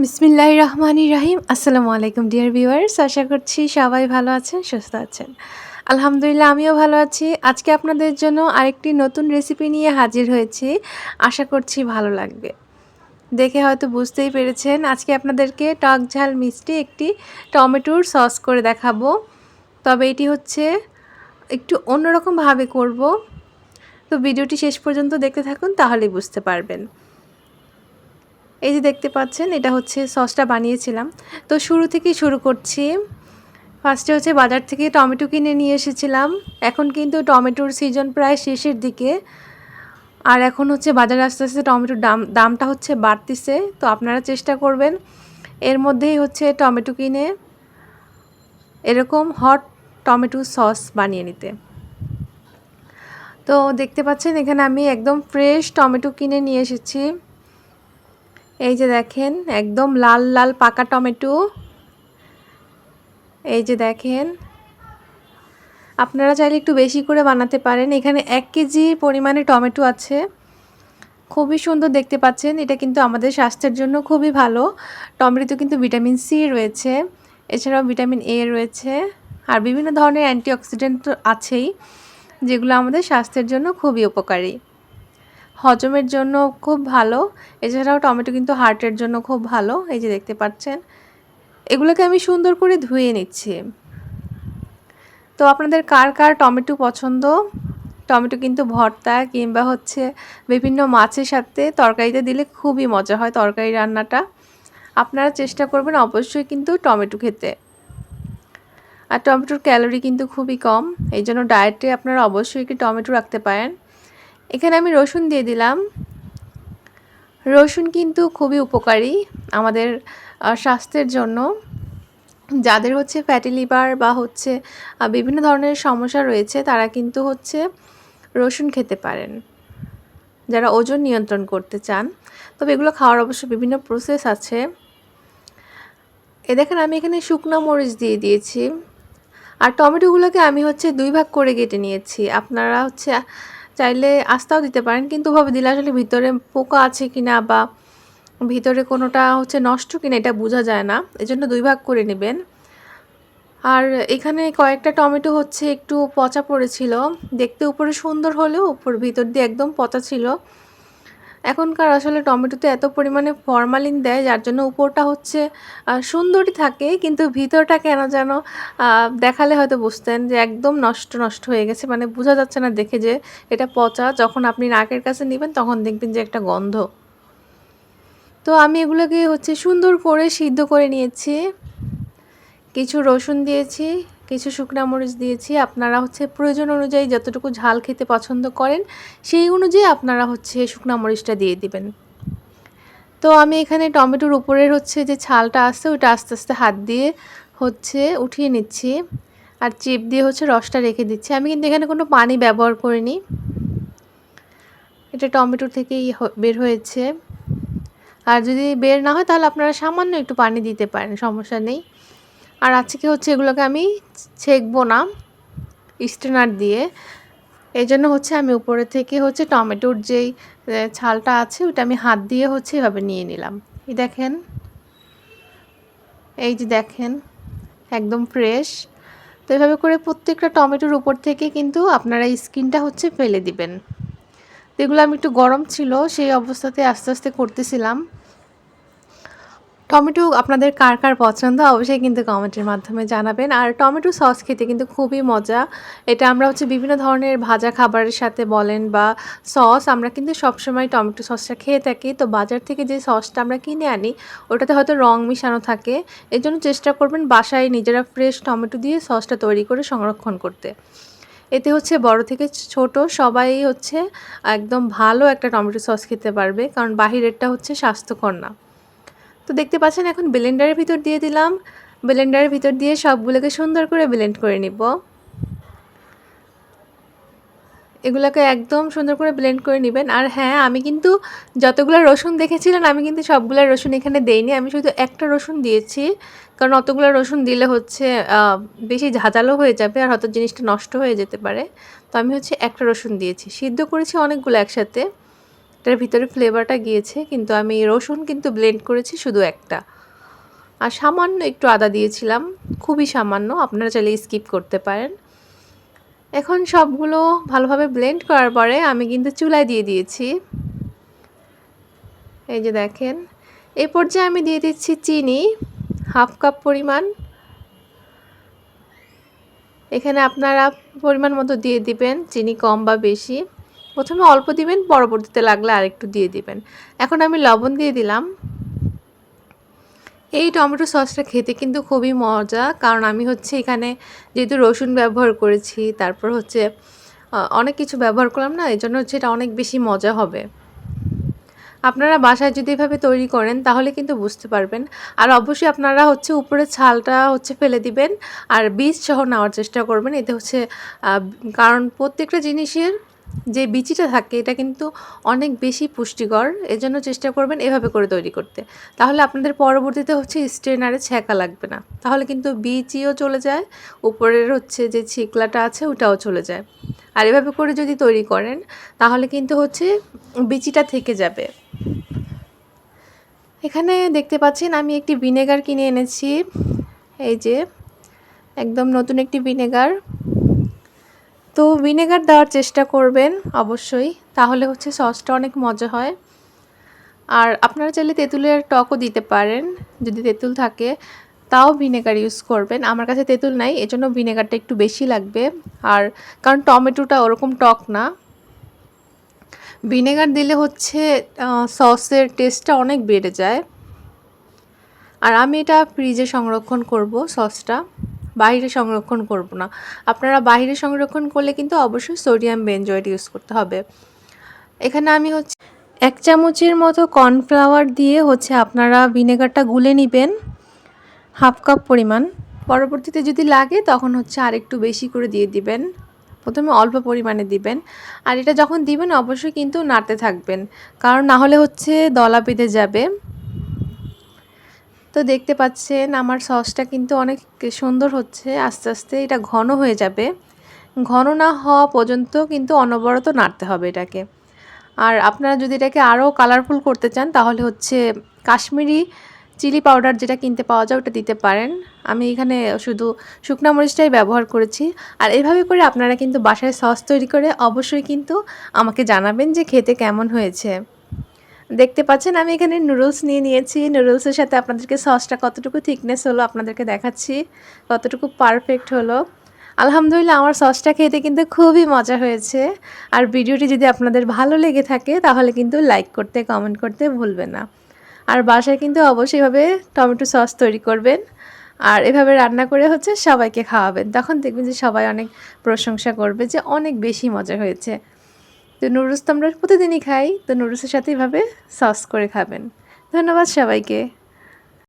বিসমিল্লাহির রহমানির রহিম। আসসালামু আলাইকুম ডিয়ার ভিউয়ার্স। আশা করছি সবাই ভালো আছেন, সুস্থ আছেন। আলহামদুলিল্লাহ আমিও ভালো আছি। আজকে আপনাদের জন্য আরেকটি নতুন রেসিপি নিয়ে হাজির হয়েছি। আশা করছি ভালো লাগবে। দেখে হয়তো বুঝতেই পেরেছেন আজকে আপনাদেরকে টক ঝাল মিষ্টি একটি টমেটোর সস করে দেখাবো। তবে এটি হচ্ছে একটু অন্যরকমভাবে করব। তো ভিডিওটি শেষ পর্যন্ত দেখতে থাকুন, তাহলেই বুঝতে পারবেন। এই যে দেখতে পাচ্ছেন, এটা হচ্ছে সসটা বানিয়েছিলাম। তো শুরু থেকেই শুরু করছি। ফার্স্টে হচ্ছে বাজার থেকে টমেটো কিনে নিয়ে এসেছিলাম। এখন কিন্তু টমেটোর সিজন প্রায় শেষের দিকে। আর এখন হচ্ছে বাজারে আস্তে আস্তে টমেটোর দামটা হচ্ছে বাড়তিছে। তো আপনারা চেষ্টা করবেন এর মধ্যেই হচ্ছে টমেটো কিনে এরকম হট টমেটো সস বানিয়ে নিতে। তো দেখতে পাচ্ছেন এখানে আমি একদম ফ্রেশ টমেটো কিনে নিয়ে এসেছি। এই যে দেখেন, একদম লাল লাল পাকা টমেটো। এই যে দেখেন, আপনারা চাইলে একটু বেশি করে বানাতে পারেন। এখানে 1 কেজি পরিমাণে টমেটো আছে। খুবই সুন্দর দেখতে পাচ্ছেন। এটা কিন্তু আমাদের স্বাস্থ্যের জন্য খুবই ভালো। টমেটোতে কিন্তু ভিটামিন সি রয়েছে, এছাড়াও ভিটামিন এ রয়েছে, আর বিভিন্ন ধরনের অ্যান্টিঅক্সিডেন্ট তো আছেই, যেগুলো আমাদের স্বাস্থ্যের জন্য খুবই উপকারী। হজমের জন্য খুব ভালো। এছাড়াও টমেটো কিন্তু হার্টের জন্য খুব ভালো। এই যে দেখতে পাচ্ছেন, এগুলোকে আমি সুন্দর করে ধুয়ে নিচ্ছি। তো আপনাদের কার কার টমেটো পছন্দ? টমেটো কিন্তু ভর্তা কিংবা হচ্ছে বিভিন্ন মাছের সাথে তরকারিতে দিলে খুবই মজা হয় তরকারি রান্নাটা। আপনারা চেষ্টা করবেন অবশ্যই কিন্তু টমেটো খেতে। আর টমেটোর ক্যালোরি কিন্তু খুবই কম, এই জন্য ডায়েটে আপনারা অবশ্যই কি টমেটো রাখতে পারেন। এখানে আমি রসুন দিয়ে দিলাম। রসুন কিন্তু খুবই উপকারী আমাদের স্বাস্থ্যের জন্য। যাদের হচ্ছে ফ্যাটি লিভার বা হচ্ছে বিভিন্ন ধরনের সমস্যা রয়েছে, তারা কিন্তু হচ্ছে রসুন খেতে পারেন, যারা ওজন নিয়ন্ত্রণ করতে চান। তবে এগুলো খাওয়ার অবশ্য বিভিন্ন প্রসেস আছে। দেখেন, আমি এখানে শুকনো মরিচ দিয়ে দিয়েছি। আর টমেটোগুলোকে আমি হচ্ছে 2 ভাগ করে কেটে নিয়েছি। আপনারা হচ্ছে চাইলে আস্তাও দিতে পারেন, কিন্তু ওভাবে দিলে আসলে ভিতরে পোকা আছে কিনা বা ভিতরে কোনোটা হচ্ছে নষ্ট কিনা এটা বোঝা যায় না। এজন্য 2 ভাগ করে নেবেন। আর এখানে কয়েকটা টমেটো হচ্ছে একটু পচা পড়েছিল। দেখতে উপরে সুন্দর হলেও ভিতর দিয়ে একদম পচা ছিল। এখনকার আসলে টমেটোতে এত পরিমাণে ফরমালিন দেয়, যার জন্য উপরটা হচ্ছে সুন্দরই থাকে, কিন্তু ভিতরটা কেন যেন দেখালে হয়তো বুঝতেন যে একদম নষ্ট নষ্ট হয়ে গেছে। মানে বোঝা যাচ্ছে না দেখে যে এটা পচা। যখন আপনি নাকের কাছে নেবেন তখন দেখবেন যে একটা গন্ধ। তো আমি এগুলোকে হচ্ছে সুন্দর করে সিদ্ধ করে নিয়েছি। কিছু রসুন দিয়েছি, কিছু শুকনা মরিচ দিয়েছি। আপনারা হচ্ছে প্রয়োজন অনুযায়ী যতটুকু ঝাল খেতে পছন্দ করেন সেই অনুযায়ী আপনারা হচ্ছে শুকনা মরিচটা দিয়ে দিবেন। তো আমি এখানে টমেটোর উপরের হচ্ছে যে ছালটা আছে ওটা আস্তে আস্তে হাত দিয়ে হচ্ছে উঠিয়ে নিচ্ছি, আর চিপ দিয়ে হচ্ছে রসটা রেখে দিচ্ছি। আমি কিন্তু এখানে কোনো পানি ব্যবহার করিনি, এটা টমেটো থেকেই বের হয়েছে। আর যদি বের না হয় তাহলে আপনারা সামান্য একটু পানি দিতে পারেন, সমস্যা নেই। আর আজকে হচ্ছে এগুলোকে আমি ছেঁকবো না স্ট্রেনার দিয়ে, এই জন্য হচ্ছে আমি উপরে থেকে হচ্ছে টমেটোর যেই ছালটা আছে ওটা আমি হাত দিয়ে হচ্ছে এভাবে নিয়ে নিলাম। এই দেখেন, এই যে দেখেন একদম ফ্রেশ। তো এভাবে করে প্রত্যেকটা টমেটোর উপর থেকে কিন্তু আপনারা স্কিনটা হচ্ছে ফেলে দিবেন। তো এগুলো আমি একটু গরম ছিল সেই অবস্থাতে আস্তে আস্তে করতেছিলাম। টমেটো আপনাদের কার কার পছন্দ অবশ্যই কিন্তু কমেন্টের মাধ্যমে জানাবেন। আর টমেটো সস খেতে কিন্তু খুবই মজা। এটা আমরা হচ্ছে বিভিন্ন ধরনের ভাজা খাবারের সাথে বলেন বা সস, আমরা কিন্তু সবসময় টমেটো সসটা খেয়ে থাকি। তো বাজার থেকে যে সসটা আমরা কিনে আনি ওটাতে হয়তো রং মিশানো থাকে। এজন্য চেষ্টা করবেন বাসায় নিজেরা ফ্রেশ টমেটো দিয়ে সসটা তৈরি করে সংরক্ষণ করতে। এতে হচ্ছে বড় থেকে ছোট সবাই হচ্ছে একদম ভালো একটা টমেটো সস খেতে পারবে, কারণ বাহিরেরটা হচ্ছে স্বাস্থ্যকর না। তো দেখতে পাচ্ছেন এখন ব্লেন্ডারের ভিতর দিয়ে দিলাম। ব্লেন্ডারের ভিতর দিয়ে সবগুলোকে সুন্দর করে ব্লেন্ড করে নিব। এগুলোকে একদম সুন্দর করে ব্লেন্ড করে নেবেন। আর হ্যাঁ, আমি কিন্তু যতগুলো রসুন দেখেছিলেন আমি কিন্তু সবগুলো রসুন এখানে দেইনি, আমি শুধু একটা রসুন দিয়েছি। কারণ অতগুলো রসুন দিলে হচ্ছে বেশি ঝাঁঝালো হয়ে যাবে আর হয়তো জিনিসটা নষ্ট হয়ে যেতে পারে। তো আমি হচ্ছে একটা রসুন দিয়েছি, সিদ্ধ করেছি অনেকগুলো একসাথে। এটার ভিতরে ফ্লেভারটা গিয়েছে, কিন্তু আমি রসুন কিন্তু ব্লেন্ড করেছি শুধু একটা, আর সামান্য একটু আদা দিয়েছিলাম, খুবই সামান্য, আপনারা চাইলে স্কিপ করতে পারেন। এখন সবগুলো ভালোভাবে ব্লেন্ড করার পরে আমি কিন্তু চুলায় দিয়ে দিয়েছি। এই যে দেখেন, এই পর্যায়ে আমি দিয়ে দিচ্ছি চিনি 1/2 কাপ পরিমাণ। এখানে আপনারা পরিমাণ মতো দিয়ে দিবেন, চিনি কম বা বেশি। প্রথমে অল্প দিবেন, পরবর্তীতে লাগলে আরেকটু দিয়ে দিবেন। এখন আমি লবণ দিয়ে দিলাম। এই টমেটো সসটা খেতে কিন্তু খুবই মজা, কারণ আমি হচ্ছে এখানে যেহেতু রসুন ব্যবহার করেছি, তারপর হচ্ছে অনেক কিছু ব্যবহার করলাম না, এজন্য হচ্ছে এটা অনেক বেশি মজা হবে। আপনারা বাসায় যদি এভাবে তৈরি করেন তাহলে কিন্তু বুঝতে পারবেন। আর অবশ্যই আপনারা হচ্ছে উপরে ছালটা হচ্ছে ফেলে দিবেন, আর বীজ সহ নেওয়ার চেষ্টা করবেন। এতে হচ্ছে কারণ প্রত্যেকটা জিনিসের যে বিচিটা থাকে এটা কিন্তু অনেক বেশি পুষ্টিকর, এজন্য চেষ্টা করবেন এভাবে করে তৈরি করতে। তাহলে আপনাদের পরবর্তীতে হচ্ছে স্ট্রেনারে ছ্যাঁকা লাগবে না, তাহলে কিন্তু বিচিও চলে যায়, উপরের হচ্ছে যে ছিকলাটা আছে ওটাও চলে যায়। আর এভাবে করে যদি তৈরি করেন তাহলে কিন্তু হচ্ছে বিচিটা থেকে যাবে। এখানে দেখতে পাচ্ছেন আমি একটি ভিনেগার কিনে এনেছি, এই যে একদম নতুন একটি ভিনেগার। তো ভিনেগার দেওয়ার চেষ্টা করবেন অবশ্যই, তাহলে হচ্ছে সসটা অনেক মজা হয়। আর আপনারা চাইলে তেঁতুলের টকও দিতে পারেন, যদি তেঁতুল থাকে তাও ভিনেগার ইউজ করবেন। আমার কাছে তেঁতুল নাই, এজন্য ভিনেগারটা একটু বেশি লাগবে। আর কারণ টমেটোটা ওরকম টক না, ভিনেগার দিলে হচ্ছে সসের টেস্টটা অনেক বেড়ে যায়। আর আমি এটা ফ্রিজে সংরক্ষণ করব, সসটা বাইরে সংরক্ষণ করব না। আপনারা বাইরে সংরক্ষণ করলে কিন্তু অবশ্যই সোডিয়াম বেনজয়েড ইউজ করতে হবে। এখানে আমি হচ্ছে 1 চামচের মতো কর্নফ্লাওয়ার দিয়ে হচ্ছে আপনারা ভিনেগারটা গুলে নেবেন 1/2 কাপ পরিমাণ। পরবর্তীতে যদি লাগে তখন হচ্ছে আরেকটু বেশি করে দিয়ে দিবেন, প্রথমে অল্প পরিমাণে দিবেন। আর এটা যখন দিবেন অবশ্যই কিন্তু নাড়তে থাকবেন, কারণ না হলে হচ্ছে দলা বেঁধে যাবে। তো দেখতে পাচ্ছেন আমার সসটা কিন্তু অনেক সুন্দর হচ্ছে, আস্তে আস্তে এটা ঘন হয়ে যাবে। ঘন না হওয়া পর্যন্ত কিন্তু অনবরত নাড়তে হবে এটাকে। আর আপনারা যদি এটাকে আরও কালারফুল করতে চান তাহলে হচ্ছে কাশ্মীরি চিলি পাউডার যেটা কিনতে পাওয়া যায় ওটা দিতে পারেন। আমি এখানে শুধু শুকনো মরিচটাই ব্যবহার করেছি। আর এভাবে করে আপনারা কিন্তু বাসায় সস তৈরি করে অবশ্যই কিন্তু আমাকে জানাবেন যে খেতে কেমন হয়েছে। দেখতে পাচ্ছেন আমি এখানে নুডলস নিয়ে নিয়েছি, নুডলসের সাথে আপনাদেরকে সসটা কতটুকু থিকনেস হলো আপনাদেরকে দেখাচ্ছি, কতটুকু পারফেক্ট হলো। আলহামদুলিল্লাহ আমার সসটা খেতে কিন্তু খুবই মজা হয়েছে। আর ভিডিওটি যদি আপনাদের ভালো লেগে থাকে তাহলে কিন্তু লাইক করতে, কমেন্ট করতে ভুলবেন না। আর বাসায় কিন্তু অবশ্যই এভাবে টমেটো সস তৈরি করবেন, আর এভাবে রান্না করে হচ্ছে সবাইকে খাওয়াবেন, তখন দেখবেন যে সবাই অনেক প্রশংসা করবে যে অনেক বেশি মজা হয়েছে। তো নুডলস তো আমরা প্রতিদিনই খাই, তো নুডলসের সাথে এভাবে সস করে খাবেন। ধন্যবাদ সবাইকে।